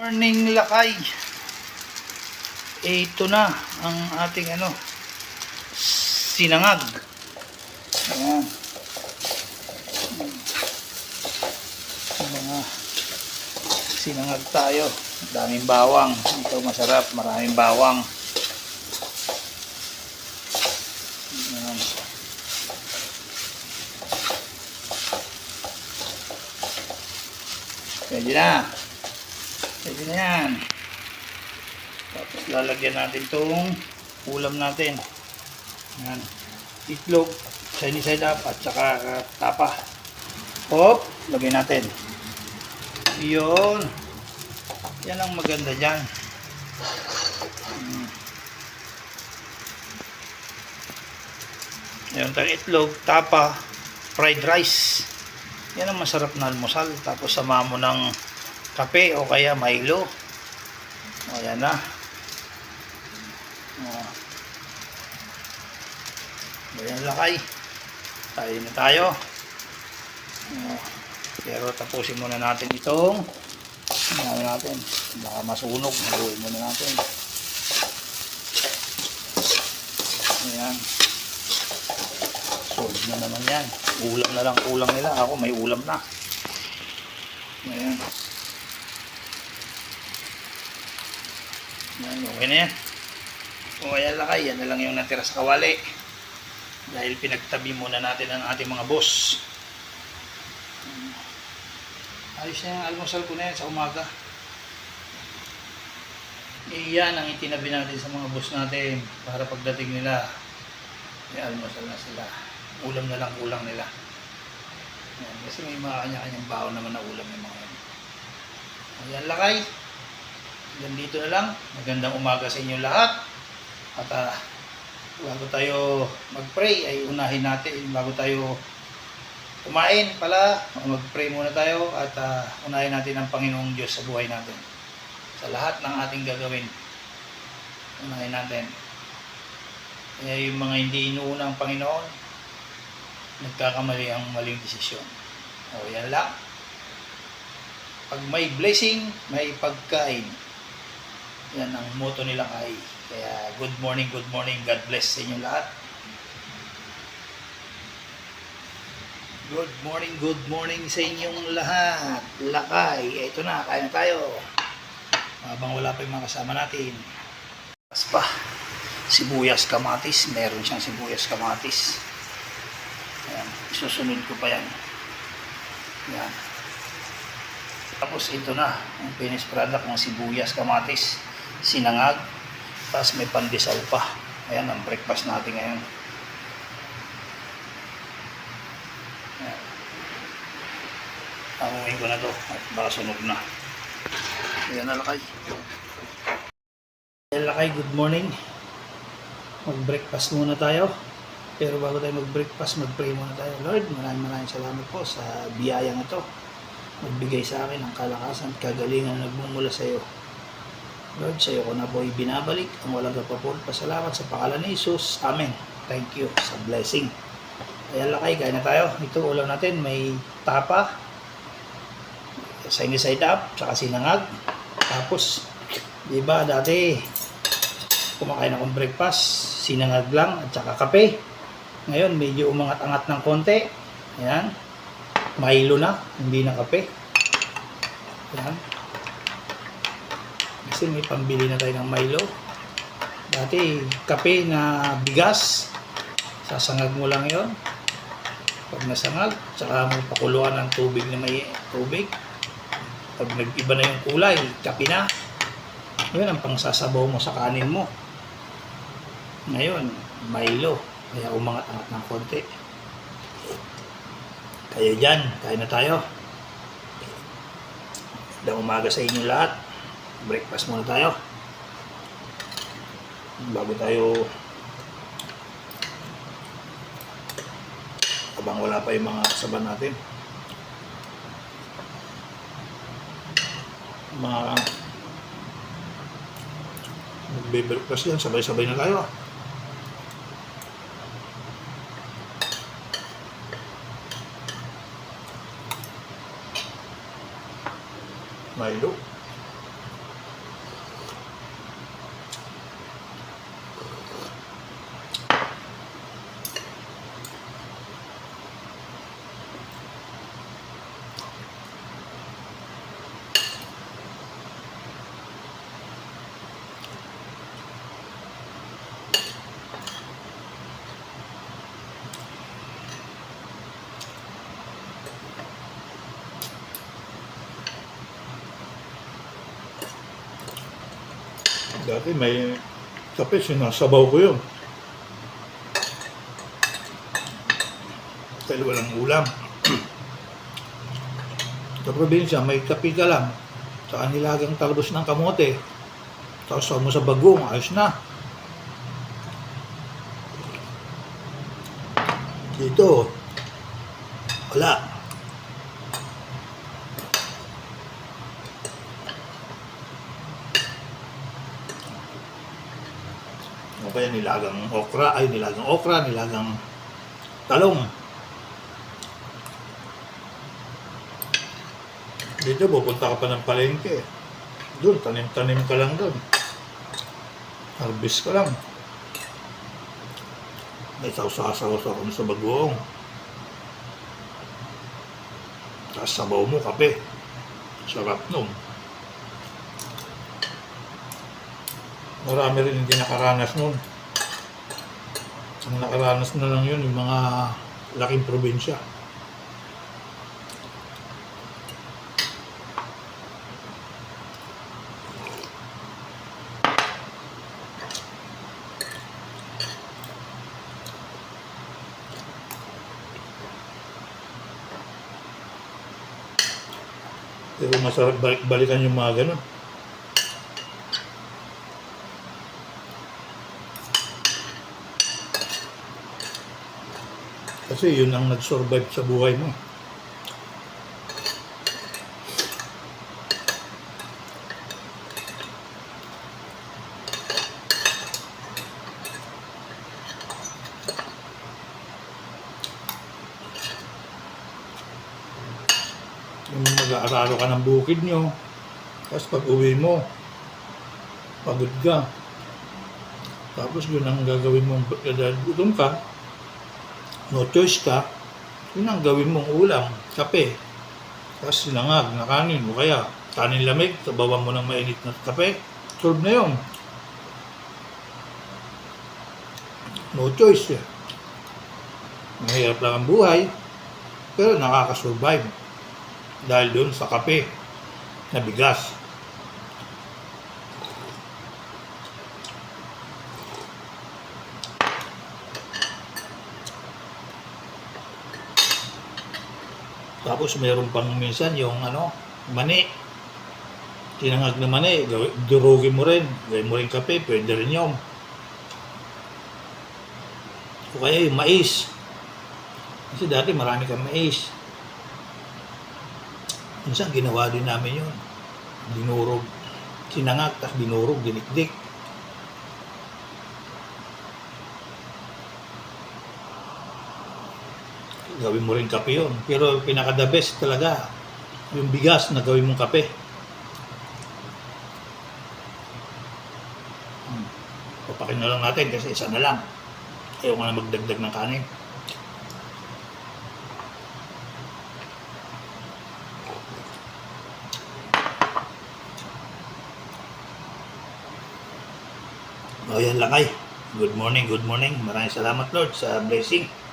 Morning lakay. Ito na ang ating sinangag. Ayan. Mga sinangag tayo. Daming bawang. Ito masarap. Maraming bawang. Ayan. Pwede na. Pwede na yan. Tapos lalagyan natin itong ulam natin. Ayan. Itlog, sunny side up at saka tapa. Hop, lagyan natin. Yun. Yan ang maganda dyan. Ayan tayong itlog, tapa, fried rice. Yan ang masarap na almusal. Tapos sama mo ng kape o kaya Milo. O yan na. Ayan lakay. Tayo na tayo. Pero tapusin muna natin itong natin. Baka masunog. Haluin muna natin. Ayan. Solve na naman yan. Ulam na lang kulang nila. Ako may ulam na. Ayan. Okay na yan. O ayan lakay. Yan na lang yung natira sa kawali. Dahil pinagtabi muna natin ang ating mga boss. Ayos na yung almusal ko na yan sa umaga. Iyan ang itinabi natin sa mga boss natin. Para pagdating nila, may almusal na sila. Ulam na lang kulang nila. Ayan, kasi may mga kanya-kanyang baon naman na ulam yung mga yan. Ayan lakay. Dito na lang. Magandang umaga sa inyo lahat. At bago tayo mag-pray ay unahin natin. Bago tayo kumain pala, mag-pray muna tayo at unahin natin ang Panginoong Diyos sa buhay natin. Sa lahat ng ating gagawin, unahin natin. Kaya yung mga hindi inuuna ang Panginoon, nagkakamali ang maling desisyon. O yan lang. Pag may blessing, may pagkain. Yan ang motto nila kay. Kaya good morning, God bless sa inyo lahat. Good morning sa inyong lahat. Lakay, ito na, kain na tayo. Habang wala pa yung mga kasama natin. Tapos pa, sibuyas kamatis, meron siyang sibuyas kamatis. Ayan, susunod ko pa yan. Ayan. Tapos ito na, ang finished product ng sibuyas kamatis, sinangag. Tapos may pandesal pa. Ayan ang breakfast natin ngayon. Ayan. Tanguin ko na to at baka sunog na. Ayan na lakay. Ayan lakay, good morning. Mag-breakfast muna tayo. Pero bago tayo mag-breakfast, mag-pray muna tayo. Lord, maraming salamat po sa biyayang ito. Magbigay sa akin ng kalakasan at kagalingan na nagmumula sa iyo. Lord, sa iyo ko na po ibinabalik ang walang kapapod. Pasalamat sa pangalan ni Jesus. Amen. Thank you sa blessing. Ayan lakay, kain na tayo. Ito ulam natin, may tapa, sunny side up, tsaka sinangag. Tapos, di ba dati kumakain akong breakfast, sinangag lang at saka kape. Ngayon, medyo umangat-angat ng konti. Ayan. Milo na, hindi na kape. Ayan. Kasi may pambili na tayo ng Milo. Dati, kape na bigas. Sasangag mo lang yon. Pag nasangag, saka mo pakuluan ng tubig na may tubig. Pag nag-iba na yung kulay, kape na. Yun ang pangsasabaw mo sa kanin mo. Ngayon, Milo. Kaya umangat-angat ng konti. Kaya dyan, kain na tayo. Magandang umaga sa inyo lahat. Breakfast muna tayo. Bago tayo habang wala pa yung mga kasama natin. Magbe-breakfast yan, sabay-sabay na tayo. Milo. Dati may kape, sinasabaw ko yun. Dahil walang ulam. Sa probinsya, may kape ka lang. Saka nilagang talbos ng kamote. Tapos mo sa bagong, ayos na. Dito, wala. O kaya nilagang okra, nilagang talong. Dito, pupunta ka pa ng palengke. Doon, tanim-tanim ka lang doon. Harvest ka lang. May sausasaw sa kung sa bagoong. Tapos sabaw mo, kape. Sarap nun. Marami rin hindi nakaranas nun. Ang nakaranas na lang yun, yung mga laking probinsya. Pero masarap balikan yung mga ganun. Kasi yun ang nag-survive sa buhay mo. Yung mag-aararo ka ng bukid nyo, tapos pag uwi mo, pagod ka. Tapos yun ang gagawin mong gutom ka, no choice ka, yun ang gawin mong ulam, kape. Tapos sinangag na kanin, o kaya kanin lamig, sabawan mo ng mainit na kape, solve na yun. No choice. Mahirap lang ang buhay, pero nakakasurvive. Dahil doon sa kape na bigas. Tapos mayroon pang minsan yung mani. Tinangag na mani, durugin mo rin. Gawin mo rin kape, pwede rin yun. O kaya yung mais. Kasi dati marami kang mais. Minsan ginawa din namin yun. Dinurog. Sinangag, tapos dinurog, dinikdik. Gawin mo rin kape yun. Pero pinaka-the best talaga, yung bigas na gawin mong kape. Papakin na lang natin kasi isa na lang. Ayaw nga na magdagdag ng kanin. O yan lang ay. Good morning, good morning. Maraming salamat Lord sa blessing.